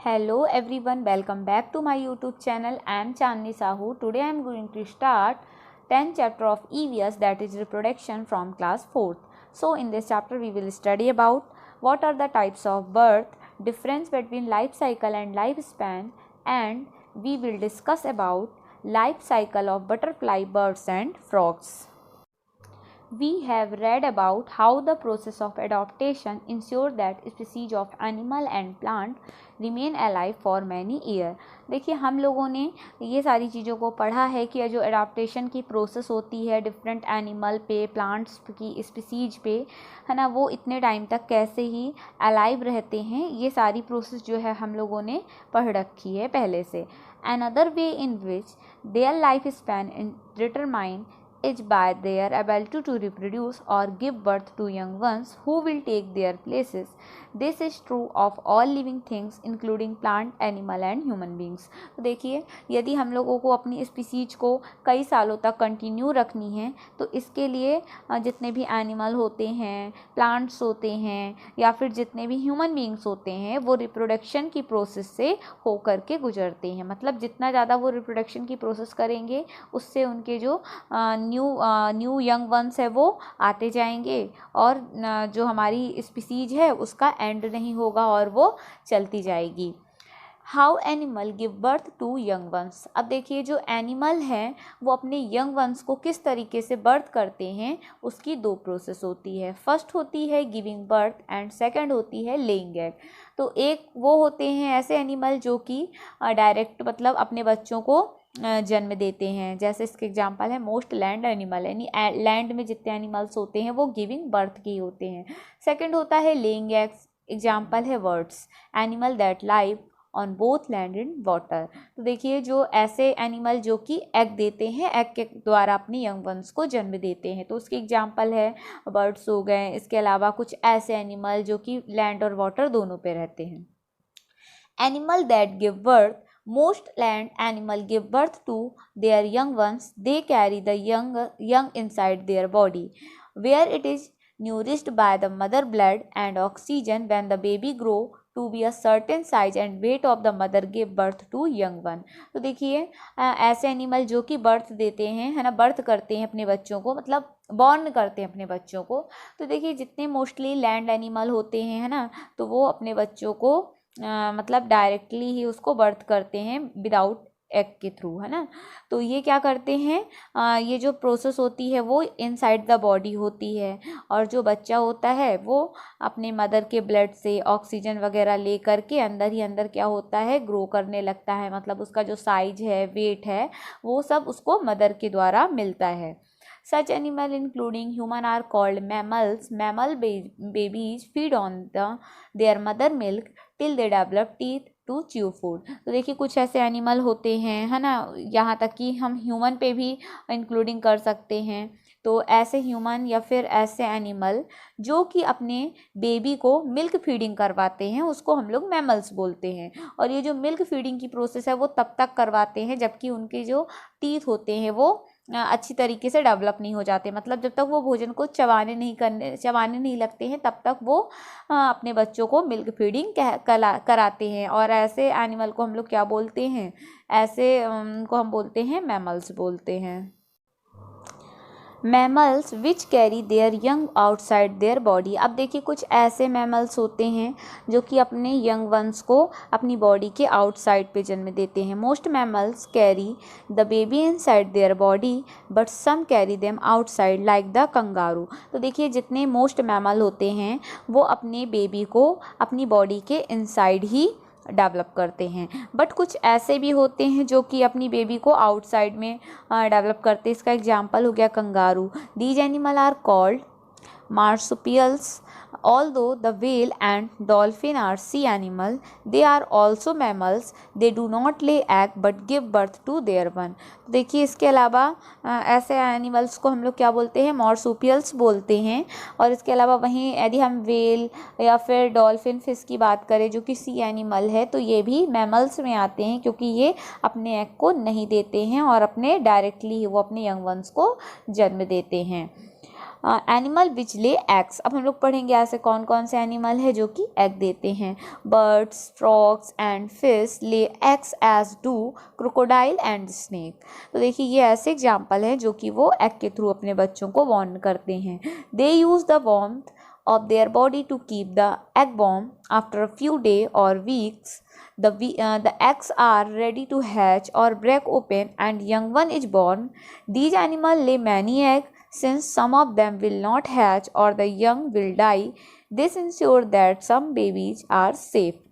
Hello everyone, welcome back to my YouTube channel. I am Chandni Sahu. Today I am going to start 10th chapter of EVS, that is reproduction, from class 4th. So in this chapter we will study about what are the types of birth, difference between life cycle and lifespan, and we will discuss about life cycle of butterfly, birds and frogs. We have read about how the process of adaptation ensures that species of animal and plant remain alive for many years. देखिए हम लोगों ने ये सारी चीज़ों को पढ़ा है कि जो एडाप्टेशन की प्रोसेस होती है डिफरेंट एनिमल पे, प्लांट्स की स्पीसीज पे, है ना, वो इतने टाइम तक कैसे ही अलाइव रहते हैं, ये सारी प्रोसेस जो है हम लोगों ने पढ़ रखी है पहले से. Another way in which their lifespan is determined is by their ability to reproduce or give birth to young ones who will take their places. This is true of all living things including plant, animal and human beings. तो देखिए यदि हम लोगों को अपनी species को कई सालों तक कंटिन्यू रखनी है तो इसके लिए जितने भी एनिमल होते हैं, प्लांट्स होते हैं या फिर जितने भी ह्यूमन बींग्स होते हैं वो रिप्रोडक्शन की प्रोसेस से होकर के गुजरते हैं. मतलब जितना ज़्यादा वो रिप्रोडक्शन की प्रोसेस करेंगे उससे उनके जो न्यू यंग वंस है वो आते जाएंगे और जो हमारी स्पीसीज है उसका एंड नहीं होगा और वो चलती जाएगी. How animal give birth to young ones. अब देखिए जो एनिमल हैं वो अपने यंग वंस को किस तरीके से बर्थ करते हैं, उसकी दो प्रोसेस होती है. फर्स्ट होती है गिविंग बर्थ एंड सेकंड होती है लेइंग एग. तो एक वो होते हैं ऐसे एनिमल जो कि डायरेक्ट मतलब अपने बच्चों को जन्म देते हैं. जैसे इसके एग्जांपल है मोस्ट लैंड एनिमल, यानी लैंड में जितने एनिमल्स होते हैं वो गिविंग बर्थ के होते हैं. सेकंड होता है लेइंग एग्स. एग्जांपल है birds, animal that live on both land and water. तो देखिए जो ऐसे एनिमल जो कि एग देते हैं, एग के द्वारा अपने यंग वंस को जन्म देते हैं, तो उसके एग्जांपल है बर्ड्स हो गए. इसके अलावा कुछ ऐसे एनिमल जो कि लैंड और वाटर दोनों पे रहते हैं. Animal that give birth, most land animal give birth to their young ones. They carry the young inside their body where it is nourished by the mother blood and oxygen. When the baby grow to be a certain size and weight of the mother give birth to young one. तो देखिए ऐसे animal जो कि birth देते हैं, है ना, birth करते हैं अपने बच्चों को, मतलब बॉर्न करते हैं अपने बच्चों को. तो देखिए जितने मोस्टली लैंड एनिमल होते हैं, है ना, तो वो अपने बच्चों को मतलब डायरेक्टली ही उसको बर्थ करते हैं विदाउट एग के थ्रू, है ना. तो ये क्या करते हैं, ये जो प्रोसेस होती है वो इनसाइड द बॉडी होती है और जो बच्चा होता है वो अपने मदर के ब्लड से ऑक्सीजन वगैरह ले करके अंदर ही अंदर क्या होता है, ग्रो करने लगता है. मतलब उसका जो साइज है, वेट है, वो सब उसको मदर के द्वारा मिलता है. Such animal including human are called mammals. Mammal babies feed on their mother milk till they develop teeth to chew food. तो देखिए कुछ ऐसे एनिमल होते हैं, है ना, यहाँ तक कि हम ह्यूमन पे भी इंक्लूडिंग कर सकते हैं. तो ऐसे ह्यूमन या फिर ऐसे एनिमल जो कि अपने बेबी को मिल्क फीडिंग करवाते हैं उसको हम लोग मैमल्स बोलते हैं. और ये जो मिल्क फीडिंग की प्रोसेस है वो तब तक करवाते हैं जबकि उनके जो टीथ होते हैं वो अच्छी तरीके से डेवलप नहीं हो जाते. मतलब जब तक वो भोजन को चबाने नहीं लगते हैं तब तक वो अपने बच्चों को मिल्क फीडिंग कराते हैं. और ऐसे एनिमल को हम लोग क्या बोलते हैं, ऐसे उनको हम बोलते हैं मैमल्स बोलते हैं. Mammals which carry their young outside their body. अब देखिए कुछ ऐसे मैमल्स होते हैं जो कि अपने यंग वंस को अपनी बॉडी के आउटसाइड पे जन्म देते हैं. Most mammals carry the baby inside their body but some carry them outside like the kangaroo. तो देखिए जितने मोस्ट मैमल होते हैं वो अपने बेबी को अपनी बॉडी के इनसाइड ही डेवलप करते हैं, बट कुछ ऐसे भी होते हैं जो कि अपनी बेबी को आउटसाइड में डेवलप करते हैं. इसका एग्जांपल हो गया kangaroo. These animal are called marsupials. Although the whale and dolphin are sea animal, they are also mammals. They do not lay egg but give birth to their one. देखिए इसके अलावा ऐसे animals को हम लोग क्या बोलते हैं, मॉर्सुपियल्स बोलते हैं. और इसके अलावा वहीं यदि हम वेल या फिर डॉल्फिन फिश की बात करें जो कि सी एनिमल है तो ये भी मैमल्स में आते हैं क्योंकि ये अपने एग को नहीं देते हैं और अपने डायरेक्टली वो अपने यंग वंस को जन्म देते हैं. Animal which lay eggs. अब हम लोग पढ़ेंगे ऐसे कौन कौन से एनिमल है जो कि एग देते हैं। Birds, frogs and fish lay eggs as do crocodile and snake. तो देखिए ये ऐसे एग्जाम्पल हैं जो कि वो एग के थ्रू अपने बच्चों को वॉर्न करते हैं। They use the warmth of their body to keep the egg warm. After a few days or weeks, the eggs are ready to hatch or break open and young one is born. These animals lay many eggs since some of them will not hatch or the young will die. This ensures that some babies are safe.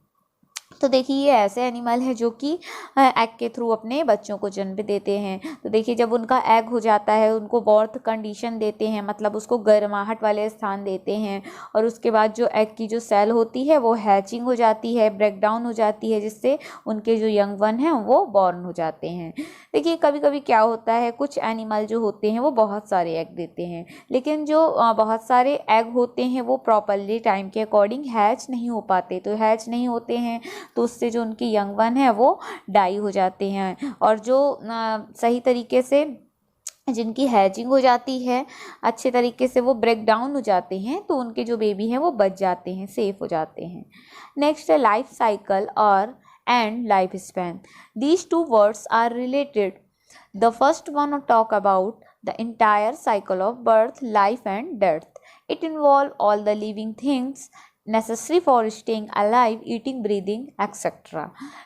तो देखिए ये ऐसे animal है जो कि egg के through अपने बच्चों को जन्म देते हैं। तो देखिए जब उनका एग हो जाता है उनको बर्थ कंडीशन देते हैं, मतलब उसको गर्माहट वाले स्थान देते हैं, और उसके बाद जो एग की जो सेल होती है वो हैचिंग हो जाती है, ब्रेक डाउन हो जाती है, जिससे उनके जो यंग वन हैं वो बॉर्न हो जाते हैं। देखिए कभी कभी क्या होता है, कुछ एनिमल जो होते हैं वो बहुत सारे एग देते हैं, लेकिन जो बहुत सारे एग होते हैं वो प्रॉपरली टाइम के अकॉर्डिंग हैच नहीं हो पाते। तो हैच नहीं होते हैं तो उससे जो उनके यंग वन है वो डाई हो जाते हैं, और जो सही तरीके से जिनकी हैचिंग हो जाती है अच्छे तरीके से वो ब्रेक डाउन हो जाते हैं, तो उनके जो बेबी हैं वो बच जाते हैं, सेफ हो जाते हैं। नेक्स्ट है लाइफ साइकिल और and life span. These two words are related. The first one talk about the entire cycle of birth, life and death. It involves all the living things necessary for staying alive, eating, breathing, etc.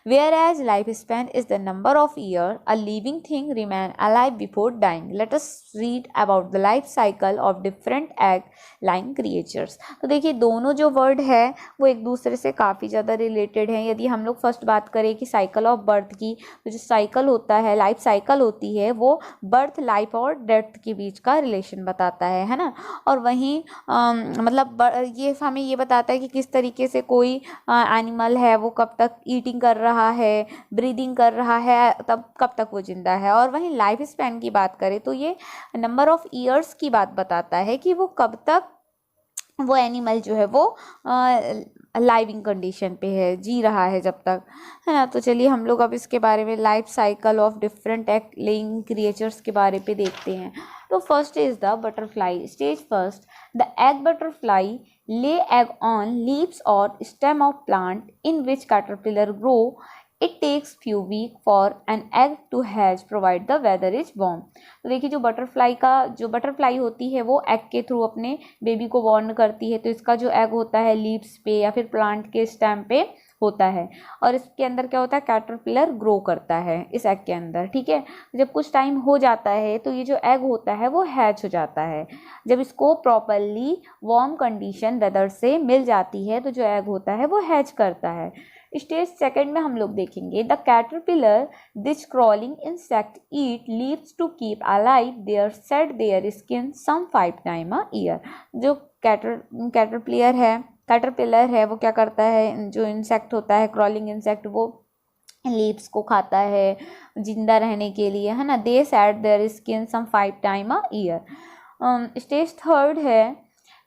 Whereas lifespan is the number of years a living thing remain alive before dying. Let us read about the life cycle of different egg-laying creatures. तो देखिए दोनों जो word है वो एक दूसरे से काफ़ी ज़्यादा रिलेटेड हैं। यदि हम लोग फर्स्ट बात करें कि साइकिल ऑफ बर्थ की, तो जो साइकिल होता है, लाइफ साइकिल होती है, वो बर्थ, लाइफ और डेथ के बीच का रिलेशन बताता है ना। और वहीं मतलब ये हमें ये बताता है कि किस तरीके से कोई एनिमल है वो कब तक ईटिंग कर रहा है, ब्रीदिंग कर रहा है, तब कब तक वो जिंदा है। और वहीं लाइफ स्पैन की बात करें तो ये नंबर ऑफ ईयर्स की बात बताता है कि वो कब तक वो एनिमल जो है वो लाइविंग कंडीशन पे है, जी रहा है जब तक, है ना। तो चलिए हम लोग अब इसके बारे में life cycle of different egg laying creatures के बारे पे देखते हैं। तो first is the butterfly stage. First the egg butterfly lay egg on leaves or stem of plant in which caterpillar grow. It takes few weeks for an egg to hatch provide the weather is warm. तो देखिए जो butterfly होती है वो egg के through अपने baby को born करती है। तो इसका जो एग होता है लीव्स पे या फिर प्लांट के स्टेम पे होता है, और इसके अंदर क्या होता है, कैटरपिलर ग्रो करता है इस एग के अंदर, ठीक है। जब कुछ टाइम हो जाता है तो ये जो एग होता है वो हैच हो जाता है। जब इसको प्रॉपरली वार्म कंडीशन वेदर से मिल जाती है तो जो एग होता है वो हैच करता है। स्टेज सेकंड में हम लोग देखेंगे the caterpillar this crawling insect eat leaves to keep alive their shed their skin some 5 time a year. जो कैटरपिलर है वो क्या करता है, जो इंसेक्ट होता है क्रॉलिंग इंसेक्ट, वो लीव्स को खाता है जिंदा रहने के लिए, है ना। They shed their skin some 5 time a year. Stage third है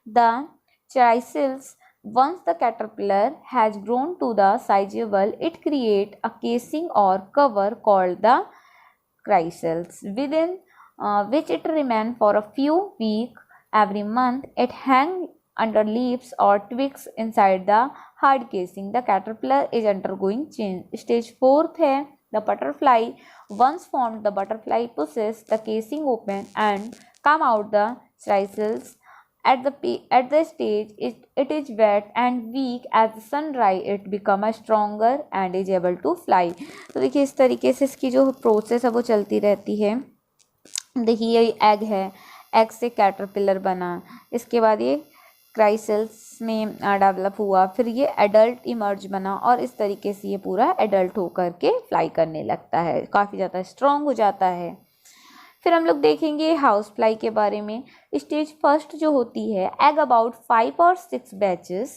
the chrysalis. Once the caterpillar has grown to the sizable, it creates a casing or cover called the chrysalis, within which it remains for a few weeks. Every month, it hangs under leaves or twigs inside the hard casing. The caterpillar is undergoing change. Stage fourth है the butterfly. Once formed, the butterfly pushes the casing open and come out the chrysalis. At the stage it is wet and weak. As the sun rise, it becomes stronger and is able to fly. तो देखिए इस तरीके से इसकी जो process है वो चलती रहती है। देखिए ये एग है, एग से कैटरपिलर बना, इसके बाद ये क्राइसल्स में डेवलप हुआ, फिर ये एडल्ट इमर्ज बना, और इस तरीके से ये पूरा एडल्ट होकर के फ्लाई करने लगता है, काफ़ी ज़्यादा स्ट्रॉन्ग हो जाता है। फिर हम लोग देखेंगे हाउस फ्लाई के बारे में। स्टेज फर्स्ट जो होती है egg about 5 or 6 batches,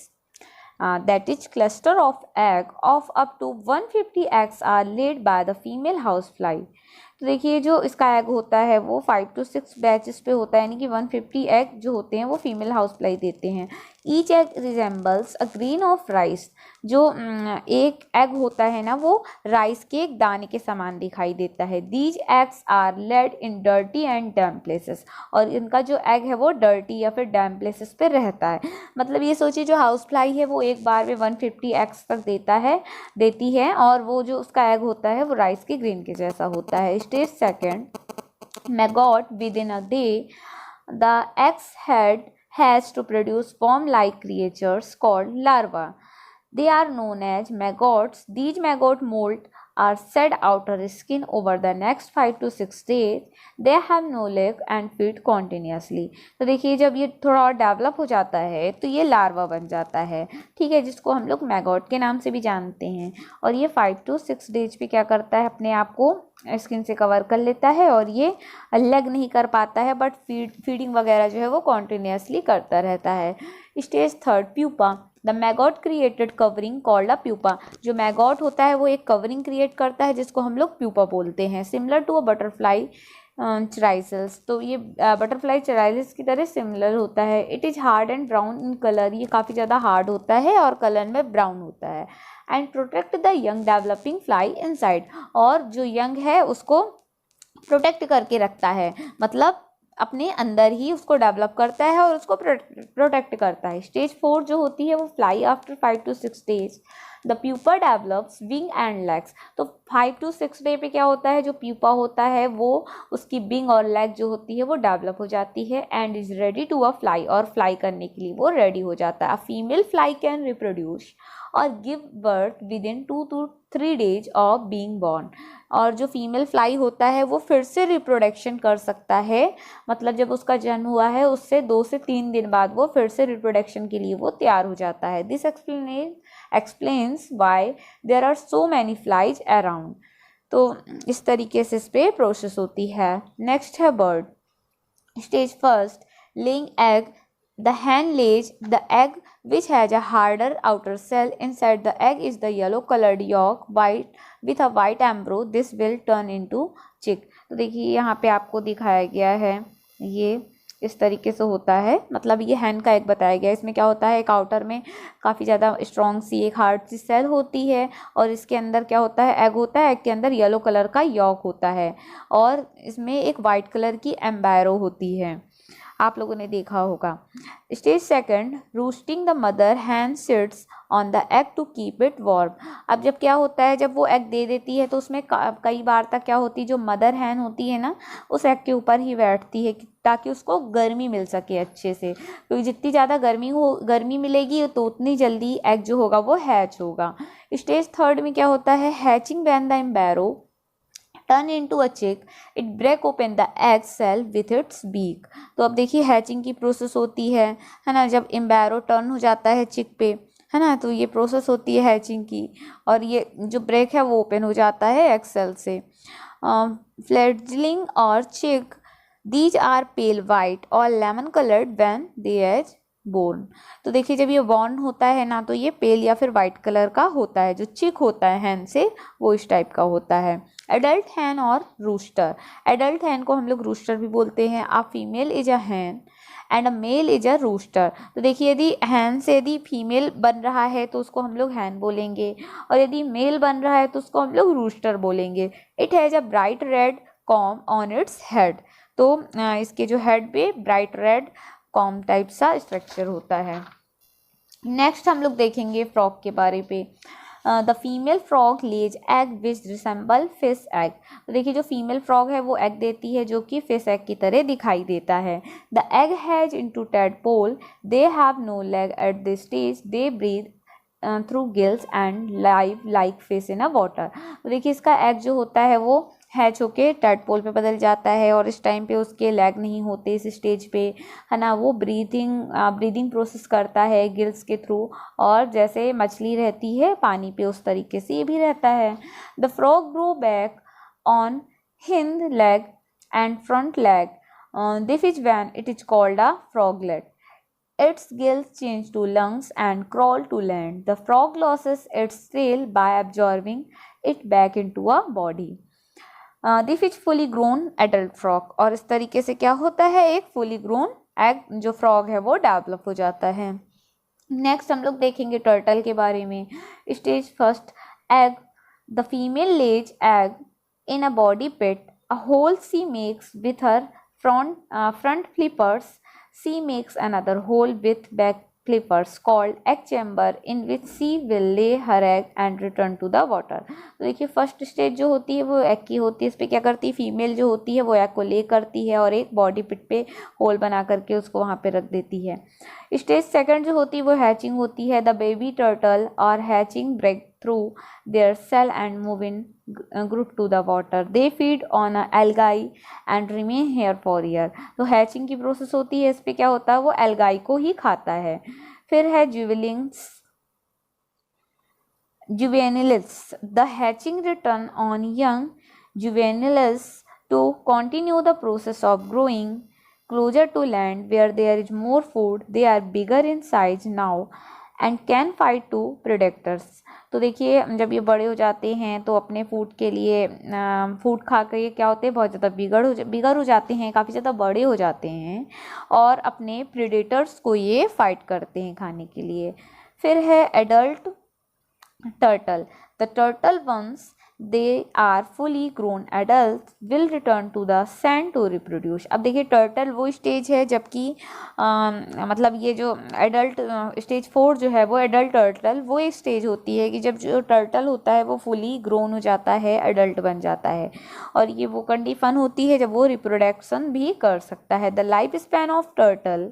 that is cluster of egg of up to 150 eggs are laid by the female house fly. तो देखिए जो इसका एग होता है वो 5 to 6 बैचेस पे होता है, यानी कि 150 एग जो होते हैं वो फीमेल हाउस फ्लाई देते हैं। Each egg resembles a grain of rice. जो एक एग होता है ना वो राइस के एक दाने के समान दिखाई देता है। These eggs are laid in dirty and damp places. और इनका जो एग है वो डर्टी या फिर डैम्प प्लेसेस पे रहता है। मतलब ये सोचिए जो हाउस फ्लाई है वो एक बार में 150 एग्स तक देती है और वो जो उसका एग होता है वो राइस के ग्रेन के जैसा होता है। Stage second, maggot with in a day the eggs has to produce worm-like creatures called larvae. They are known as maggots. These maggot mold are shed outer skin over the next 5 to 6 days. They have no leg and feed continuously. तो देखिए जब ये थोड़ा और develop हो जाता है तो ये लार्वा बन जाता है, ठीक है, जिसको हम लोग मैगॉट के नाम से भी जानते हैं। और ये 5 to 6 डेज पे क्या करता है, अपने आप को स्किन से कवर कर लेता है और ये अलग नहीं कर पाता है, बट फीडिंग वगैरह जो है वो कॉन्टिन्यूसली करता रहता है। Stage third, pupa. The maggot created covering called a pupa. जो मैगॉट होता है वो एक कवरिंग क्रिएट करता है जिसको हम लोग प्यूपा बोलते हैं। Similar to a butterfly chrysalis. तो ये बटरफ्लाई चराइसल्स की तरह सिमिलर होता है। It is hard and brown in colour. ये काफ़ी ज़्यादा हार्ड होता है और कलर में ब्राउन होता है। And protect the young developing fly inside. और जो यंग है उसको प्रोटेक्ट करके रखता है, मतलब अपने अंदर ही उसको डेवलप करता है और उसको प्रोटेक्ट करता है। स्टेज 4 जो होती है वो fly after 5 to 6 days. The pupa develops wing and legs. तो 5 to 6 डे पे क्या होता है, जो प्यूपा होता है वो उसकी विंग और लेग जो होती है वो डेवलप हो जाती है and is ready to a fly. और फ्लाई करने के लिए वो रेडी हो जाता है। A female fly can reproduce और give birth within 2 to 3 days of being born. और जो फीमेल फ्लाई होता है वो फिर से रिप्रोडक्शन कर सकता है, मतलब जब उसका जन्म हुआ है उससे 2 से 3 दिन बाद वो फिर से रिप्रोडक्शन के लिए वो तैयार हो जाता है। This explains why there are so many flies around. तो इस तरीके से इस पर प्रोसेस होती है। नेक्स्ट है bird. Stage first, laying egg. The hen lays the egg which has a harder outer shell. Inside the egg is the yellow colored yolk white with a white embryo. This will turn into chick. तो देखिए यहाँ पे आपको दिखाया गया है, ये इस तरीके से होता है, मतलब ये हैन का एग बताया गया है। इसमें क्या होता है, एक आउटर में काफ़ी ज़्यादा स्ट्रॉन्ग सी एक हार्ड सी सेल होती है और इसके अंदर क्या होता है, एग होता है। एग के अंदर येलो कलर का यॉक होता है और इसमें एक वाइट कलर की एम्बायरो होती है, आप लोगों ने देखा होगा। Stage second, roosting. The mother hen sits on the egg to keep it warm. अब जब क्या होता है, जब वो एग दे देती है तो उसमें कई बार तक क्या होती है, जो मदर हैन होती है ना उस एग के ऊपर ही बैठती है ताकि उसको गर्मी मिल सके अच्छे से, क्योंकि जितनी ज़्यादा गर्मी मिलेगी तो उतनी जल्दी एग जो होगा वो हैच होगा। स्टेज थर्ड में क्या होता है, hatching when the embryo turn into a chick it break open the egg shell with its beak. तो अब देखिए हैचिंग की प्रोसेस होती है ना, जब एम्बैरो टर्न हो जाता है चिक पे, है ना, तो ये प्रोसेस होती है हैचिंग की और ये जो ब्रेक है वो ओपन हो जाता है एग सेल से। फ्लेडलिंग और chick, these are pale white और lemon coloured when they are born. तो देखिए जब ये बॉर्न होता है ना तो ये पेल या फिर वाइट कलर का होता है। जो चिक होता है हैन से वो इस टाइप का होता है। एडल्ट हैन और रूस्टर। एडल्ट हैन को हम लोग रूस्टर भी बोलते हैं। A female is a hen and a male is a rooster. तो देखिए यदि हैन से यदि फीमेल बन रहा है तो उसको हम लोग हैन बोलेंगे और यदि मेल बन रहा है तो उसको हम लोग रूस्टर बोलेंगे। It has a bright red com on its head. तो इसके जो हेड पे ब्राइट रेड कॉम टाइप सा स्ट्रक्चर होता है। नेक्स्ट हम लोग देखेंगे फ्रॉग के बारे पे। The female frog lays egg which resemble fish egg. तो देखिए जो फीमेल फ्रॉग है वो एग देती है जो कि फिश एग की तरह दिखाई देता है। The egg has into tadpole, they have no leg at this stage, they breathe through gills and live like fish in a water. तो देखिए इसका एग जो होता है वो हैच होके टैडपोल पे बदल जाता है और इस टाइम पे उसके लेग नहीं होते इस स्टेज पे, है ना, वो ब्रीदिंग प्रोसेस करता है गिल्स के थ्रू और जैसे मछली रहती है पानी पे उस तरीके से ये भी रहता है। The frog grow back on hind leg and front leg, this is when it is called a froglet. Its gills change to lungs and crawl to land. The frog loses its tail by absorbing it back into a body. The fish fully grown adult frog, और इस तरीके से क्या होता है, एक fully grown egg जो frog है वो डेवलप हो जाता है। नेक्स्ट हम लोग देखेंगे टर्टल के बारे में। Stage first, egg, the female lays egg in a body pit, a hole she makes with her front flippers. She makes another hole with back flippers called egg chamber in which she will lay her egg and return to the water. तो देखिए first stage जो होती है वो egg की होती है। इस पर क्या करती है, फीमेल जो होती है वो एग को ले करती है और एक बॉडी पिट पे होल बना करके उसको वहाँ पे रख देती है। स्टेज सेकंड जो होती है वो हैचिंग होती है। द बेबी टर्टल और hatching break through their cell and move in group to the water. They feed on algae and remain here for year. तो हैचिंग की प्रोसेस होती है, इस पे क्या होता है, वो एल्गाई को ही खाता है। फिर है juveniles. The hatching return on young juveniles to continue the process of growing closer to land where there is more food. They are bigger in size now and can fight to predators. तो देखिए जब ये बड़े हो जाते हैं तो अपने फूड के लिए फूड खा कर ये क्या होते हैं, बहुत ज़्यादा बिगड़ हो जाते हैं, काफ़ी ज़्यादा बड़े हो जाते हैं और अपने प्रेडेटर्स को ये फाइट करते हैं खाने के लिए। फिर है adult turtle. The turtle once they are fully grown adults will return to the sand to reproduce. अब देखिए टर्टल वो स्टेज है जबकि मतलब ये जो एडल्ट स्टेज 4 जो है वो एडल्ट टर्टल वो एक स्टेज होती है कि जब जो टर्टल होता है वो फुली ग्रोन हो जाता है, एडल्ट बन जाता है और ये वो कंडीशन होती है जब वो रिप्रोडक्शन भी कर सकता है। The life span of turtle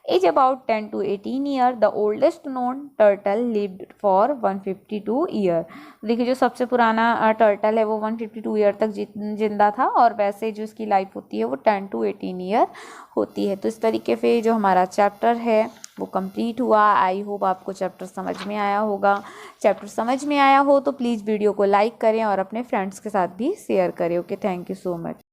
is about 10 to 18 year. The oldest known turtle lived for 152 year. देखिए जो सबसे पुराना टर्टल है वो 152 ईयर तक जिंदा था और वैसे जो इसकी लाइफ होती है वो 10 to 18 ईयर होती है। तो इस तरीके से जो हमारा चैप्टर है वो कंप्लीट हुआ। आई होप आपको चैप्टर समझ में आया होगा। चैप्टर समझ में आया हो तो प्लीज़ वीडियो को लाइक करें और अपने फ्रेंड्स के साथ भी शेयर करें। Okay, thank you so much.